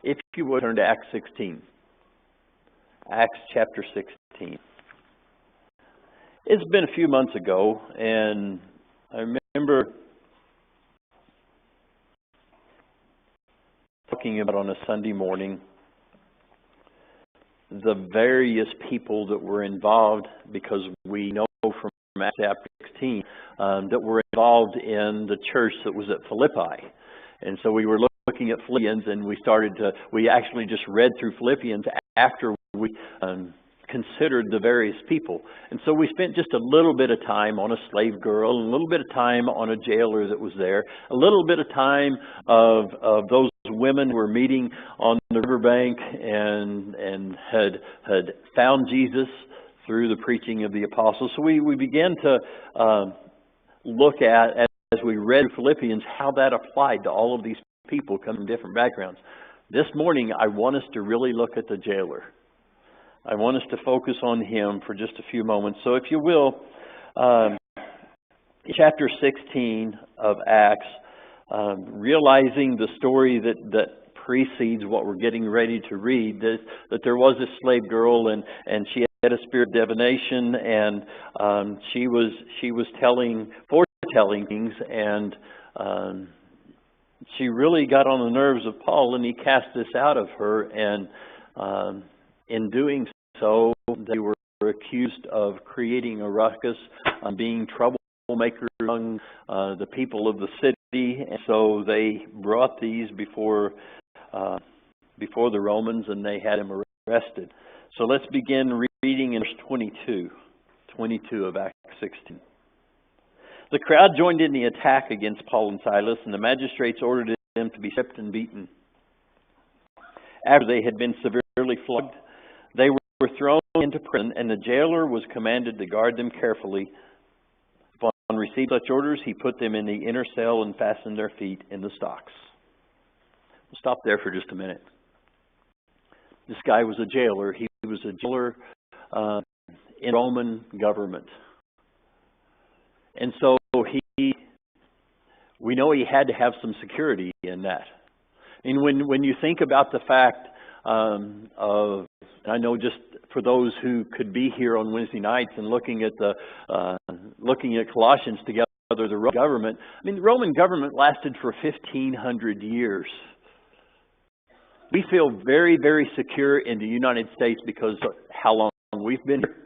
If you would, turn to Acts 16. Acts chapter 16. It's been a few months ago, and I remember talking about on a Sunday morning the various people that were involved, because we know from Acts chapter 16 that were involved in the church that was at Philippi. And so we were looking at Philippians, and we actually just read through Philippians after we considered the various people. And so we spent just a little bit of time on a slave girl, a little bit of time on a jailer that was there, a little bit of time of those women who were meeting on the riverbank and had found Jesus through the preaching of the apostles. So we began to look at, as we read Philippians, how that applied to all of these people coming from different backgrounds. This morning, I want us to really look at the jailer. I want us to focus on him for just a few moments. So if you will, chapter 16 of Acts, realizing the story that precedes what we're getting ready to read, that there was a slave girl and she had a spirit of divination, and she was foretelling things, and she really got on the nerves of Paul, and he cast this out of her, and in doing so, they were accused of creating a ruckus, being troublemakers among the people of the city, and so they brought these before the Romans, and they had him arrested. So let's begin reading in verse 22 of Acts 16. The crowd joined in the attack against Paul and Silas, and the magistrates ordered them to be stripped and beaten. After they had been severely flogged, they were thrown into prison, and the jailer was commanded to guard them carefully. Upon receiving such orders, he put them in the inner cell and fastened their feet in the stocks. We'll stop there for just a minute. This guy was a jailer. He was a jailer in Roman government. And so we know he had to have some security in that. And when you think about the fact of, I know just for those who could be here on Wednesday nights and looking at Colossians together, the Roman government. I mean, the Roman government lasted for 1,500 years. We feel very, very secure in the United States because of how long we've been here.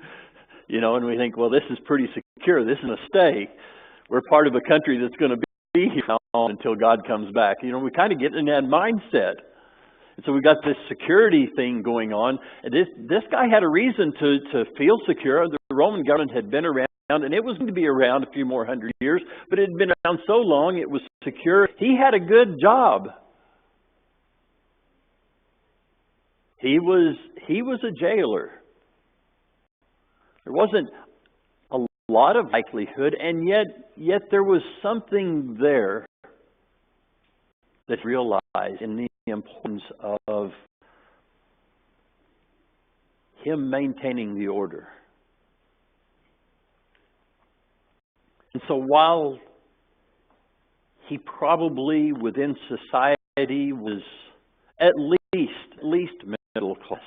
And we think, well, this is pretty secure. This is a stay. We're part of a country that's going to be here until God comes back. We kind of get in that mindset. And so we got this security thing going on. And this guy had a reason to feel secure. The Roman government had been around, and it was going to be around a few more hundred years, but it had been around so long it was secure. He had a good job. He was a jailer. There wasn't a lot of likelihood, and yet there was something there that realized in the importance of him maintaining the order. And so while he probably within society was at least middle class,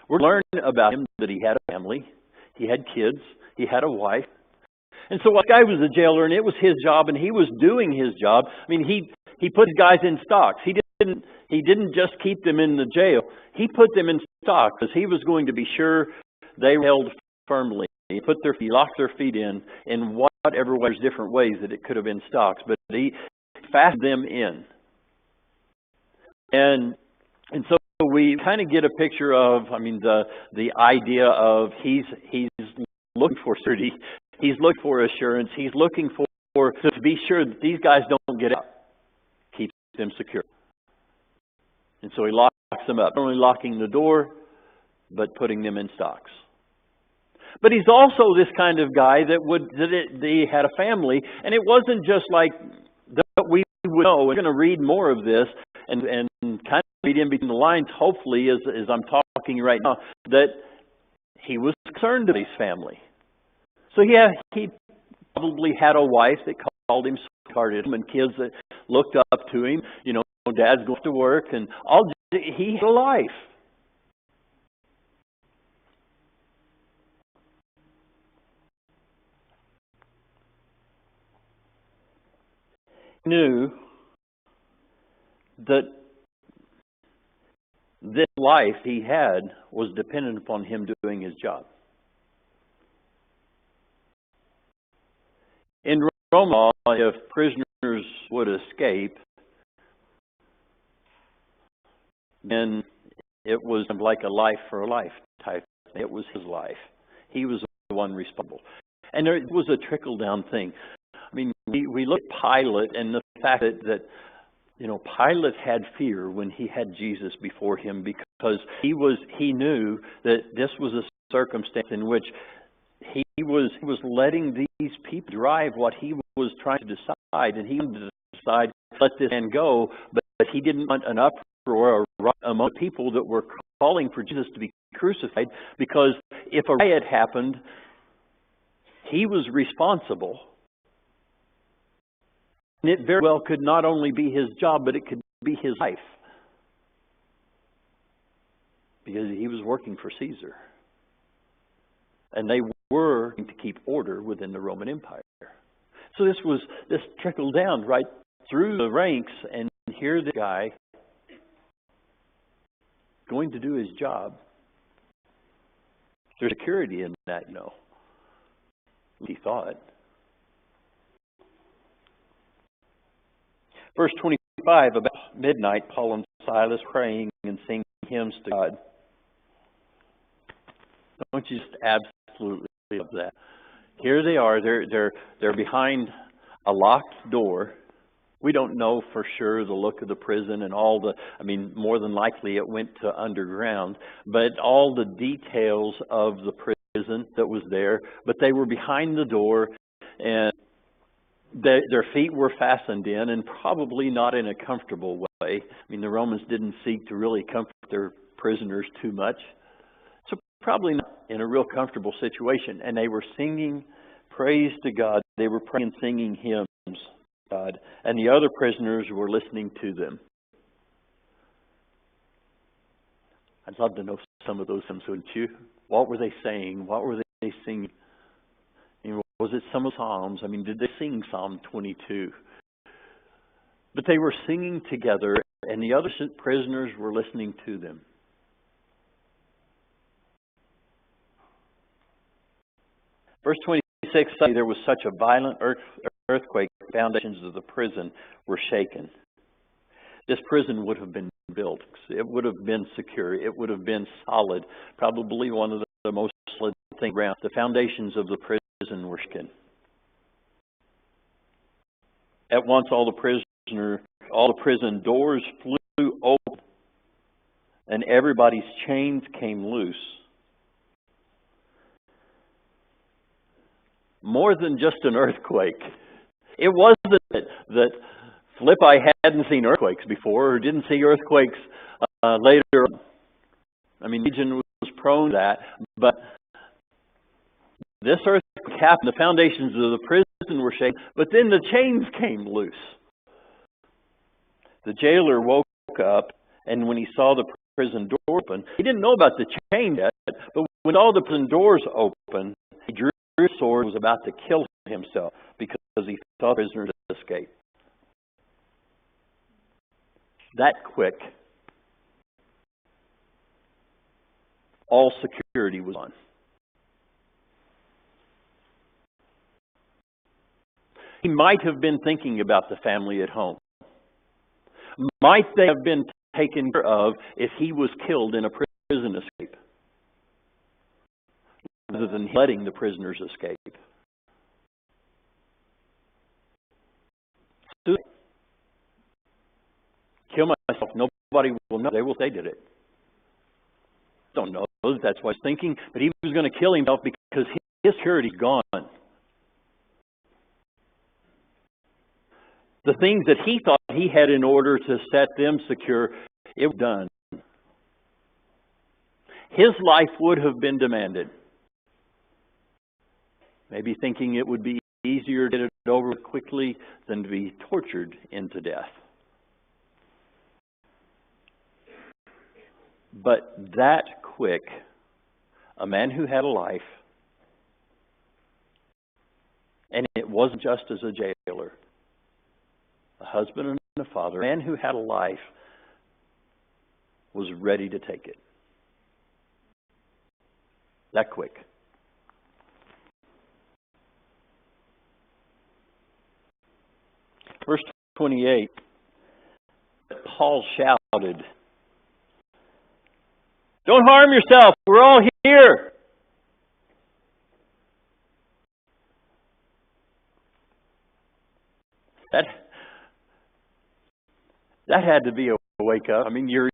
we're learning about him that he had a family, he had kids, he had a wife. And so this guy was a jailer, and it was his job, and he was doing his job. I mean, he put guys in stocks. He didn't just keep them in the jail. He put them in stocks because he was going to be sure they were held firmly. He locked their feet in whatever way, there's different ways that it could have been stocks, but he fastened them in. And so we kind of get a picture of, the idea of he's looking for security, he's looking for assurance, he's looking for to be sure that these guys don't get out, keeps them secure. And so he locks them up, not only locking the door, but putting them in stocks. But he's also this kind of guy that he had a family, and it wasn't just like that we would know. We're going to read more of this and kind of read in between the lines, hopefully, as I'm talking right now, that he was concerned about his family. So he probably had a wife that called him, sweetheart, and kids that looked up to him. Dad's going to work, and he had a life. He knew that this life he had was dependent upon him doing his job. In Roman law, if prisoners would escape, then it was like a life for a life type. It was his life. He was the one responsible. And there was a trickle-down thing. I mean, we look at Pilate and the fact that Pilate had fear when he had Jesus before him, because he knew that this was a circumstance in which he was letting these people drive what he was trying to decide, and he wanted to decide, let this man go, but he didn't want an uproar among people that were calling for Jesus to be crucified, because if a riot happened, he was responsible. And it very well could not only be his job, but it could be his life, because he was working for Caesar. And they were to keep order within the Roman Empire. So this trickled down right through the ranks, and here the guy going to do his job. There's security in that, he thought. Verse 25, about midnight, Paul and Silas praying and singing hymns to God. Don't you just absolutely love that? Here they are. They're behind a locked door. We don't know for sure the look of the prison and more than likely it went to underground, but all the details of the prison that was there. But they were behind the door, and their feet were fastened in, and probably not in a comfortable way. The Romans didn't seek to really comfort their prisoners too much. So probably not in a real comfortable situation. And they were singing praise to God. They were praying and singing hymns to God. And the other prisoners were listening to them. I'd love to know some of those hymns, wouldn't you? What were they saying? What were they singing? Was it some of the Psalms? Did they sing Psalm 22? But they were singing together, and the other prisoners were listening to them. Verse 26, there was such a violent earthquake, the foundations of the prison were shaken. This prison would have been built. It would have been secure. It would have been solid. Probably one of the most solid things around. The foundations of the prison were shaken. At once all the prison doors flew open, and everybody's chains came loose. More than just an earthquake. It wasn't that Philippi hadn't seen earthquakes before, or didn't see earthquakes later. The region was prone to that, but this earthquake happened. The foundations of the prison were shaken, but then the chains came loose. The jailer woke up, and when he saw the prison door open, he didn't know about the chain yet, but when all the prison doors open, he drew his sword and was about to kill himself because he thought prisoners had escaped. That quick, all security was on. He might have been thinking about the family at home. Might they have been taken care of if he was killed in a prison escape, rather than letting the prisoners escape? Kill myself. Nobody will know. They did it. Don't know. That's what he's thinking. But he was going to kill himself because his security is gone. The things that he thought he had in order to set them secure, it was done. His life would have been demanded. Maybe thinking it would be easier to get it over quickly than to be tortured into death. But that quick, a man who had a life, and it wasn't just as a jailer, a husband and a father, a man who had a life was ready to take it. That quick. Verse 28, Paul shouted, "Don't harm yourself, we're all here." That had to be a wake up. I mean, you're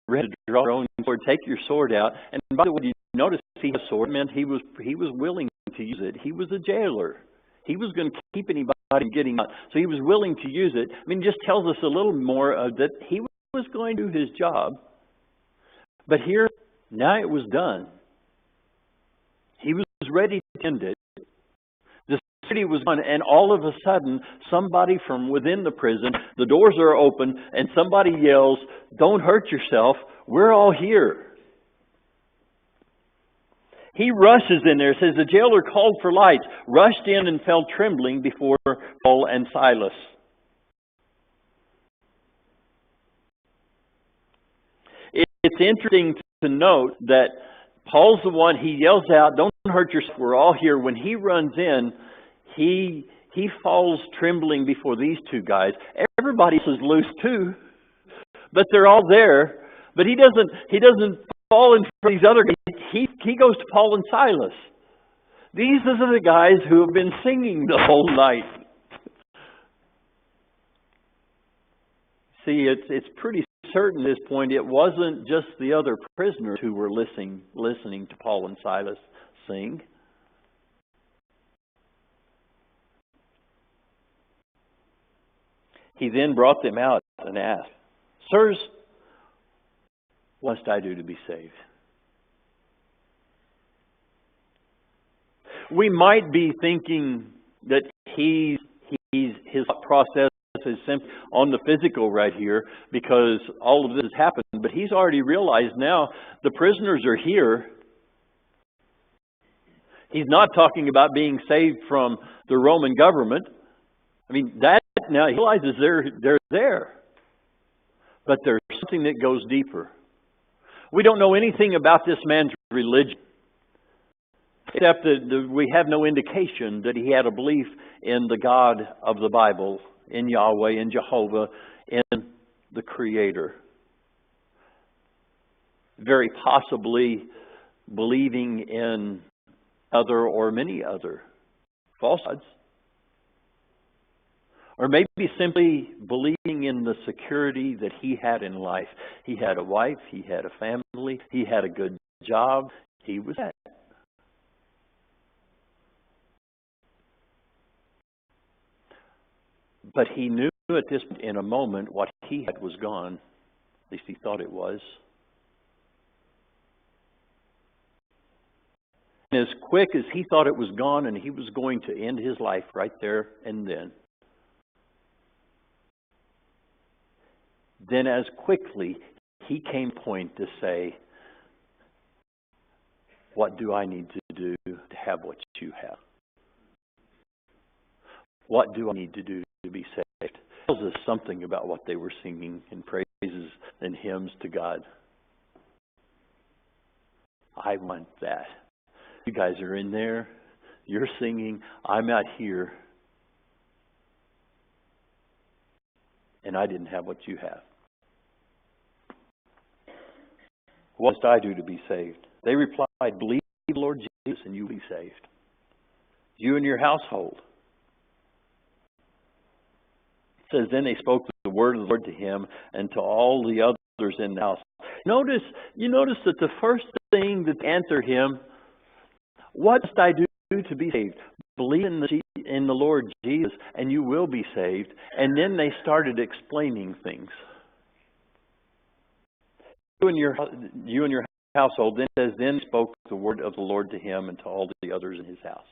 ready to draw your own sword, take your sword out. And by the way, you notice he had a sword. It meant he was willing to use it. He was a jailer. He was going to keep anybody from getting out. So he was willing to use it. I mean, it just tells us a little more that he was going to do his job. But here, now it was done. He was ready to end it. The city was gone, and all of a sudden, somebody from within the prison, the doors are open, and somebody yells, "Don't hurt yourself, we're all here." He rushes in there. It says the jailer called for lights, rushed in and fell trembling before Paul and Silas. It's interesting to note that Paul's the one, he yells out, "Don't hurt yourself, we're all here." When he runs in, he falls trembling before these two guys. Everybody else is loose too, but they're all there. But he doesn't fall in front of these other guys. He goes to Paul and Silas. These are the guys who have been singing the whole night. See, it's pretty certain at this point it wasn't just the other prisoners who were listening to Paul and Silas sing. He then brought them out and asked, "Sirs, what must I do to be saved?" We might be thinking that his thought process is simply on the physical right here because all of this has happened, but he's already realized now the prisoners are here. He's not talking about being saved from the Roman government. I mean, that now he realizes they're there. But there's something that goes deeper. We don't know anything about this man's religion, except that we have no indication that he had a belief in the God of the Bible, in Yahweh, in Jehovah, in the Creator. Very possibly believing in other or many other false gods. Or maybe simply believing in the security that he had in life. He had a wife, he had a family, he had a good job, he was set. But he knew at this point, in a moment, what he had was gone. At least he thought it was. And as quick as he thought it was gone and he was going to end his life right there and then as quickly he came to point to say, "What do I need to do to have what you have? What do I need to do to be saved?" It tells us something about what they were singing in praises and hymns to God. I want that. You guys are in there. You're singing. I'm out here. And I didn't have what you have. What must I do to be saved? They replied, "Believe in the Lord Jesus and you will be saved. You and your household." It says, then they spoke the word of the Lord to him and to all the others in the house. You notice that the first thing that they answer him, "What must I do to be saved?" Believe in the Lord Jesus and you will be saved. And then they started explaining things. You and your household, then it says, then spoke the word of the Lord to him and to all the others in his house.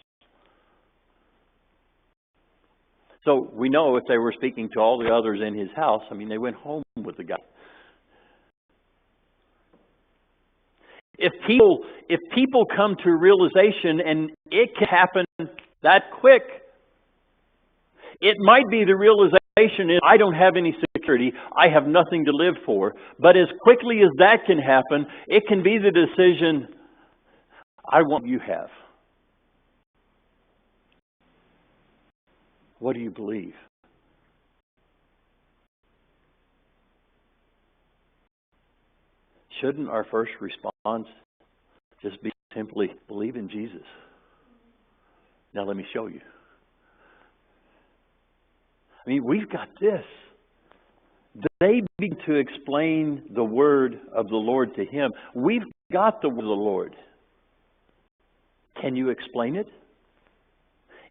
So we know if they were speaking to all the others in his house, I mean, they went home with the guy. If people come to realization, and it can happen that quick, it might be the realization is, I don't have any security, I have nothing to live for. But as quickly as that can happen, it can be the decision, I want what you have. What do you believe? Shouldn't our first response just be simply believe in Jesus? Now let me show you. I mean, we've got this. They begin to explain the word of the Lord to him. We've got the word of the Lord. Can you explain it?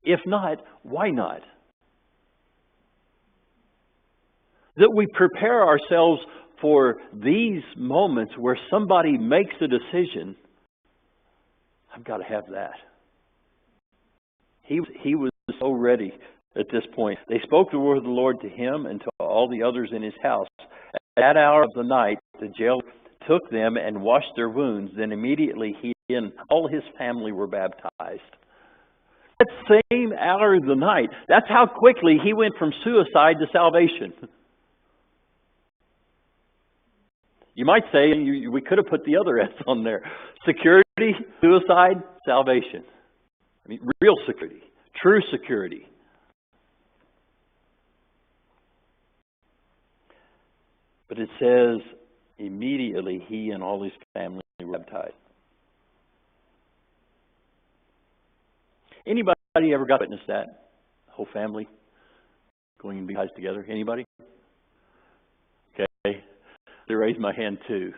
If not, why not? That we prepare ourselves for these moments where somebody makes a decision. I've got to have that. He was so ready at this point. They spoke the word of the Lord to him and to all the others in his house. At that hour of the night, the jailer took them and washed their wounds. Then immediately he and all his family were baptized. That same hour of the night, that's how quickly he went from suicide to salvation. You might say, we could have put the other S on there. Security, suicide, salvation. I mean, real security, true security. But it says, immediately he and all his family were baptized. Anybody ever got to witness that? Whole family going and be baptized together? Anybody? Okay. They raised my hand too.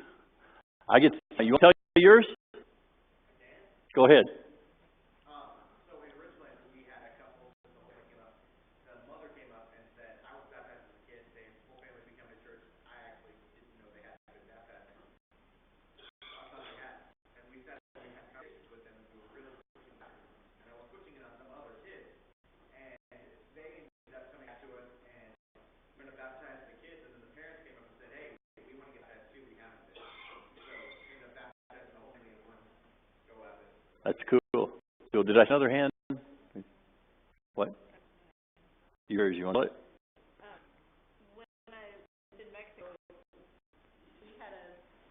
You want to tell yours? Go ahead. So originally we had a couple that came up. The mother came up and said, I was baptized as a kid. They whole family became a church. I actually didn't know they had been baptized. I thought they had. And we had conversations with them, and we were really pushing back. And I was pushing it on some other kids. And they ended up coming out to us, and we're going to baptize the kids. And then the parents came up and said, hey, we want to get baptized too. We haven't been. So we ended up baptizing the whole family in one go at it. That's cool. So did I have another hand? What? Yours, you want to? When I was in Mexico, we had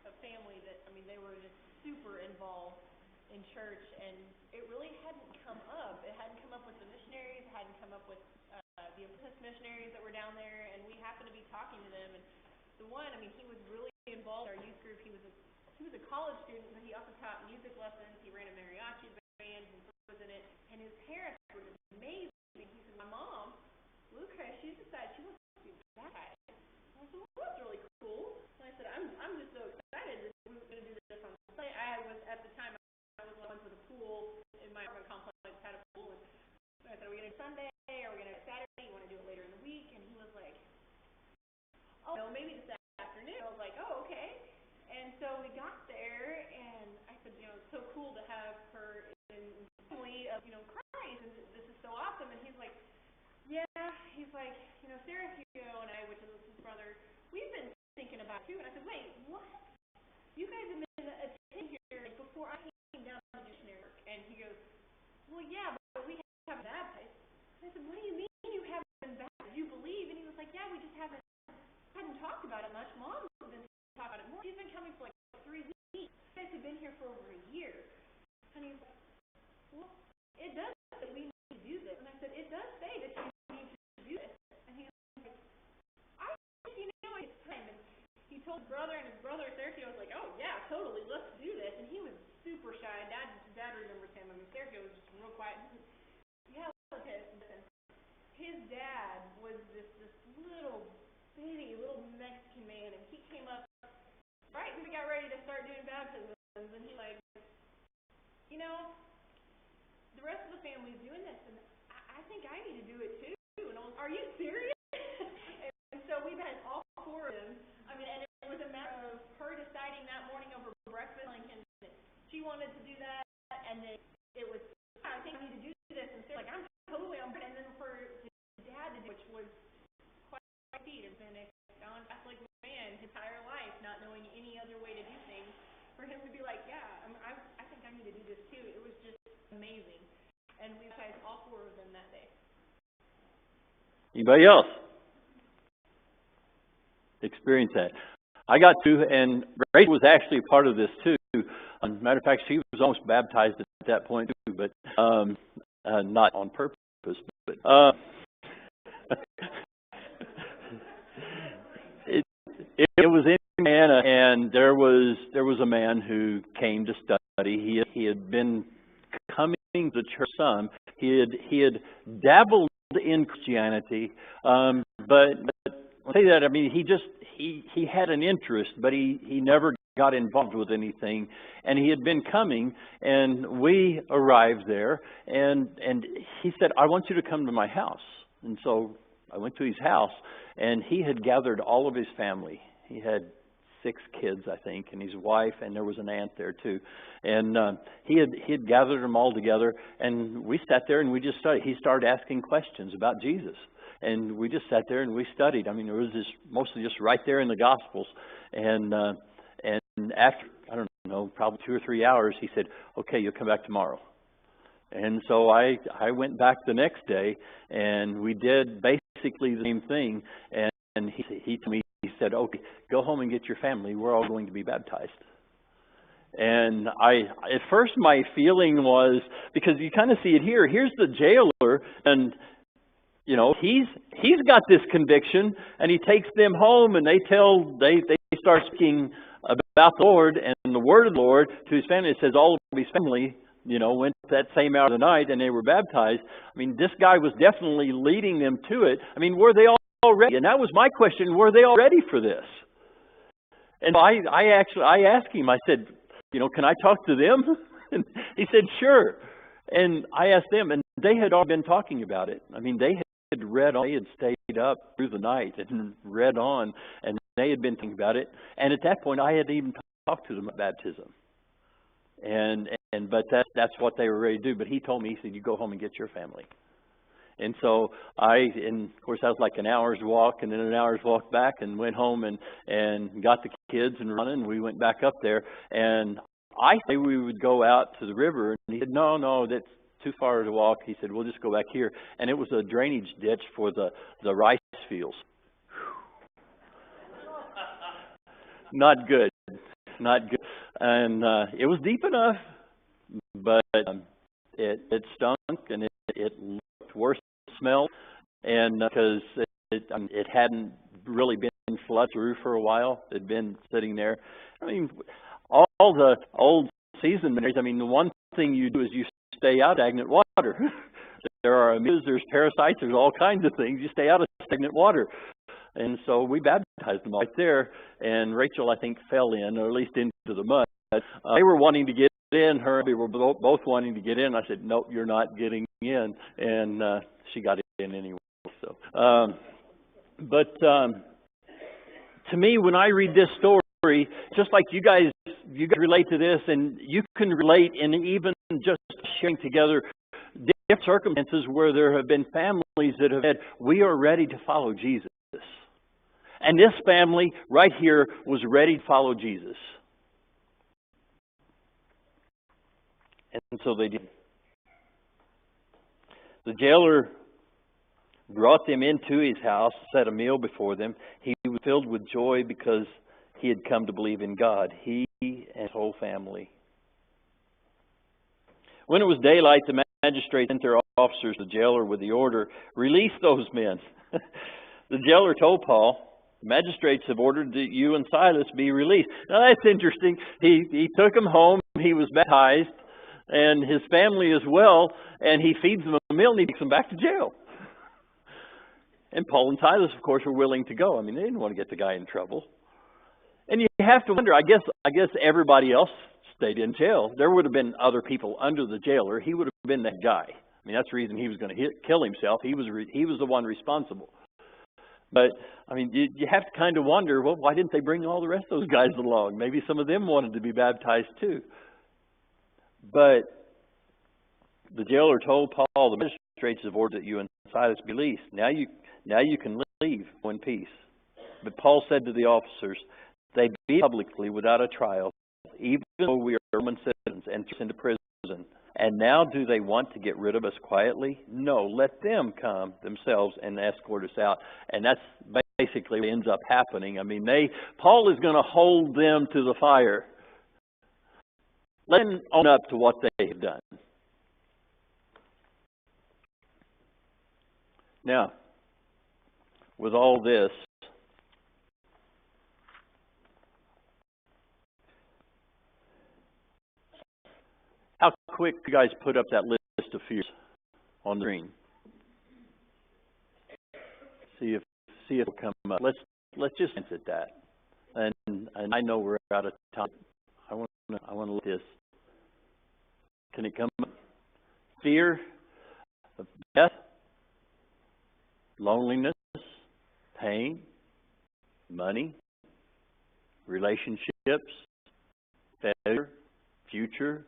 a family that, I mean, they were just super involved in church, and it really hadn't come up. It hadn't come up with the missionaries, it hadn't come up with the Apprentice missionaries that were down there, and we happened to be talking to them. And the one, I mean, he was really involved in our youth group. He was a college student, but he also taught music lessons. He ran a mariachi band and was in it. And his parents were just amazing. He said, my mom, Luca, she decided she wants to be baptized. I said, well, that's really cool. And I said, I'm just so excited that we were going to do this on Sunday. At the time, I was one with a pool in my apartment complex, had a pool. And I said, are we going to do Sunday? Are we going to do Saturday? You want to do it later in the week? And he was like, oh, no, maybe this afternoon. I was like, oh, okay. And so we got there, and I said, it's so cool to have her in the family of, Christ, and this is so awesome. And he's like, yeah, he's like, Sergio and I, which is his brother, we've been thinking about it too. And I said, wait, what? You guys have been attending here before I came down to do missionary work. And he goes, well, yeah, but we haven't been baptized. And I said, what do you mean you haven't been baptized? You believe? And he was like, yeah, we just hadn't talked about it much. Mom's been talking about it more. She's been coming for like 3 weeks. You guys have been here for over a year. And he's like, well, it does say we need to do this. And I said, it does say that you need to do this. And he's like, I think it's time. And he told his brother, and his brother Sergio was like, oh yeah, totally, let's do this. And he was super shy. Dad remembers him. I mean, Sergio was just real quiet. Yeah, listen. His dad was this little bitty little Mexican man, and he came up right when we got ready to start doing baptisms, and he's like, the rest of the family's doing this, and I think I need to do it too. And I was, are you serious? and so we had all 4 of them. I mean, and it was a matter of her deciding that morning over breakfast, telling him that she wanted to do that, and then it was, I think I need to do this, and so like, I'm totally on board. And then for his dad to do, which was quite neat, has been a non-Catholic man his entire life, not knowing any other way to do things. for him to be like, yeah, I think I need to do this too. It was just amazing. And we baptized all 4 of them that day. Anybody else experience that? I got to, and Rachel was actually a part of this too. Matter of fact, she was almost baptized at that point too, but not on purpose. But it was in Indiana, and there was a man who came to study. He had been coming to church some. He had dabbled in Christianity, but I'll say that, I mean, he had an interest, but he never got involved with anything, and he had been coming, and we arrived there, and he said, I want you to come to my house. And so I went to his house, and he had gathered all of his family. He had 6 kids, I think, and his wife, and there was an aunt there too. And he had gathered them all together, and we sat there and we just studied. He started asking questions about Jesus, and we just sat there and we studied. I mean, it was just mostly just right there in the Gospels. And after, I don't know, probably 2 or 3 hours, he said, "Okay, you'll come back tomorrow." And so I went back the next day, and we did basically the same thing. And he told me, he said, "Okay, go home and get your family. We're all going to be baptized." And at first my feeling was, because you kind of see it here. Here's the jailer, and you know, he's got this conviction, and he takes them home, and they start speaking about the Lord and the word of the Lord to his family. It says all of his family, you know, went that same hour of the night, and they were baptized. I mean, this guy was definitely leading them to it. I mean, were they all ready? And that was my question: were they all ready for this? And I asked him. I said, you know, can I talk to them? And he said, sure. And I asked them, and they had all been talking about it. I mean, they had read on, they had stayed up through the night and read on, and they had been thinking about it. And at that point, I had even talked to them about baptism. But that's what they were ready to do. But he told me, he said, you go home and get your family. And so and of course, that was like an hour's walk, and then an hour's walk back, and went home and got the kids and running. We went back up there, and I said we would go out to the river, and he said, no, that's too far to walk. He said, we'll just go back here. And it was a drainage ditch for the rice fields. Not good. And it was deep enough, but it stunk, and it looked worse smell, and because it hadn't really been flooded through for a while. It had been sitting there. I mean, all the old seasoned marriage, I mean, the one thing you do is you stay out of stagnant water. There are amoebas, there's parasites, there's all kinds of things. You stay out of stagnant water. And so we baptized them all right there, and Rachel, I think, fell in, or at least into the mud. They were wanting to get in, we were both wanting to get in. I said, nope, you're not getting in. And she got in anyway. So, to me, when I read this story, just like you guys relate to this, and you can relate in even just sharing together different circumstances where there have been families that have said, we are ready to follow Jesus. And this family right here was ready to follow Jesus. And so they did. The jailer brought them into his house, set a meal before them. He was filled with joy because he had come to believe in God, he and his whole family. When it was daylight, the magistrates sent their officers to the jailer with the order, release those men. The jailer told Paul, the magistrates have ordered that you and Silas be released. Now that's interesting. He took them home. He was baptized, and his family as well, and he feeds them a meal and he takes them back to jail. And Paul and Silas, of course, were willing to go. I mean, they didn't want to get the guy in trouble. And you have to wonder, I guess everybody else stayed in jail. There would have been other people under the jailer. He would have been that guy. I mean, that's the reason he was going to kill himself. He was the one responsible. But, I mean, you have to kind of wonder, well, why didn't they bring all the rest of those guys along? Maybe some of them wanted to be baptized too. But the jailer told Paul, the magistrates have ordered that you and Silas be released. Now you can leave in peace. But Paul said to the officers, they beat publicly without a trial, even though we are Roman citizens and thrown into prison. And now do they want to get rid of us quietly? No, let them come themselves and escort us out. And that's basically what ends up happening. I mean, Paul is going to hold them to the fire. Let them own up to what they have done. Now, with all this, how quick you guys put up that list of fears on the screen? See if it'll come up. Let's just glance at that. And I know we're out of time. I want to look at this. Can it come up? Fear of death, loneliness, pain, money, relationships, failure, future,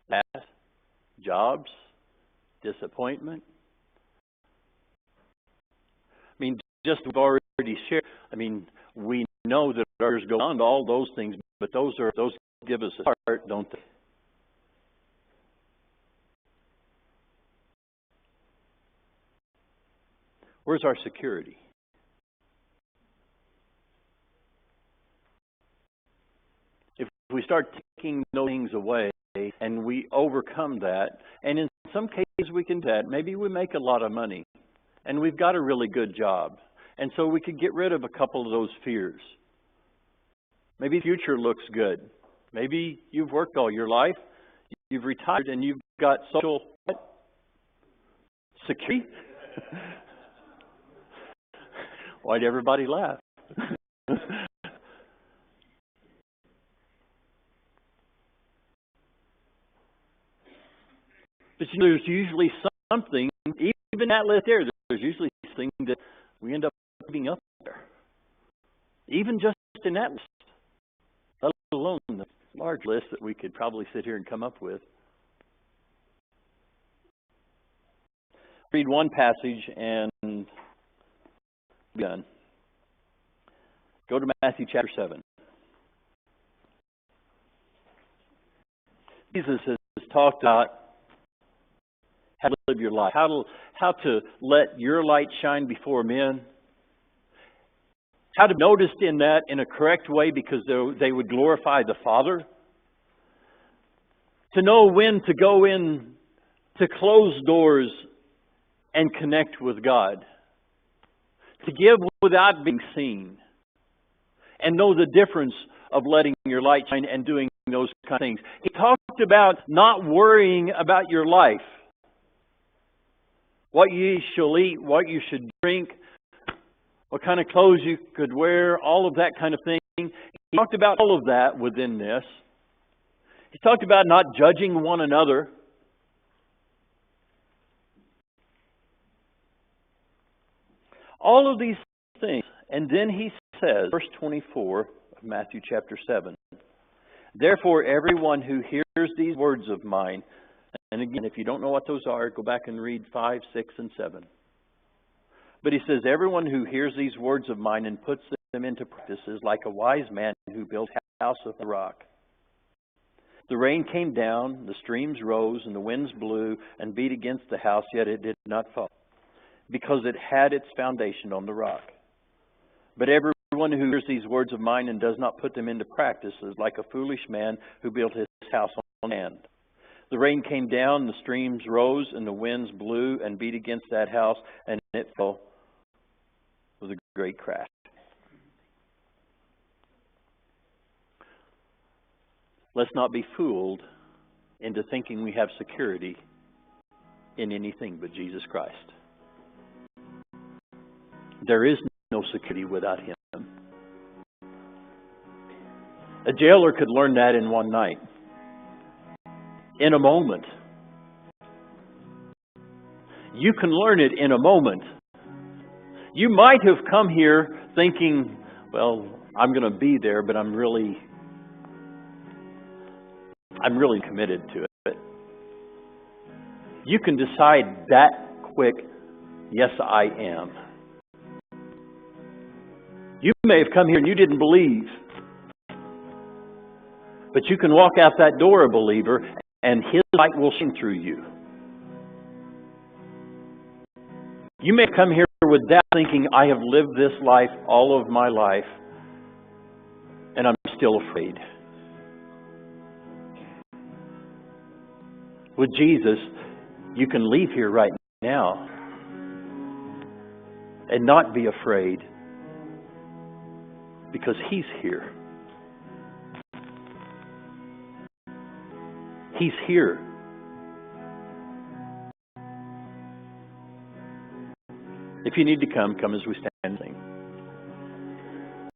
past, jobs, disappointment. I mean, just we've already shared. I mean, we know that others go on to all those things, but those give us a start, don't they? Where's our security? If we start taking those things away and we overcome that, and in some cases we can do that, maybe we make a lot of money and we've got a really good job, and so we could get rid of a couple of those fears. Maybe the future looks good. Maybe you've worked all your life, you've retired, and you've got social security. Why'd everybody laugh? But you know, there's usually something, even that list there, there's usually something that we end up putting up there. Even just in that list, let alone the large list that we could probably sit here and come up with. Read one passage and be done. Go to Matthew chapter 7. Jesus has talked about how to live your life, how to let your light shine before men, how to be noticed in that in a correct way because they would glorify the Father, to know when to go in to close doors and connect with God, to give without being seen, and know the difference of letting your light shine and doing those kind of things. He talked about not worrying about your life, what you shall eat, what you should drink, what kind of clothes you could wear, all of that kind of thing. He talked about all of that within this. He talked about not judging one another. All of these things. And then he says, verse 24 of Matthew chapter 7, therefore everyone who hears these words of mine, and again, if you don't know what those are, go back and read 5, 6, and 7. But he says, everyone who hears these words of mine and puts them into practice is like a wise man who built a house on the rock. The rain came down, the streams rose, and the winds blew and beat against the house, yet it did not fall, because it had its foundation on the rock. But everyone who hears these words of mine and does not put them into practice is like a foolish man who built his house on land. The rain came down, the streams rose, and the winds blew and beat against that house, and it fell with a great crash. Let's not be fooled into thinking we have security in anything but Jesus Christ. There is no security without Him. A jailer could learn that in one night, in a moment. You can learn it in a moment. You might have come here thinking, well, I'm going to be there, but I'm really committed to it. You can decide that quick, yes, I am. You may have come here and you didn't believe. But you can walk out that door, a believer, and His light will shine through you. You may come here with doubt, thinking, I have lived this life all of my life, and I'm still afraid. With Jesus, you can leave here right now and not be afraid, because He's here. He's here. If you need to come as we stand and sing.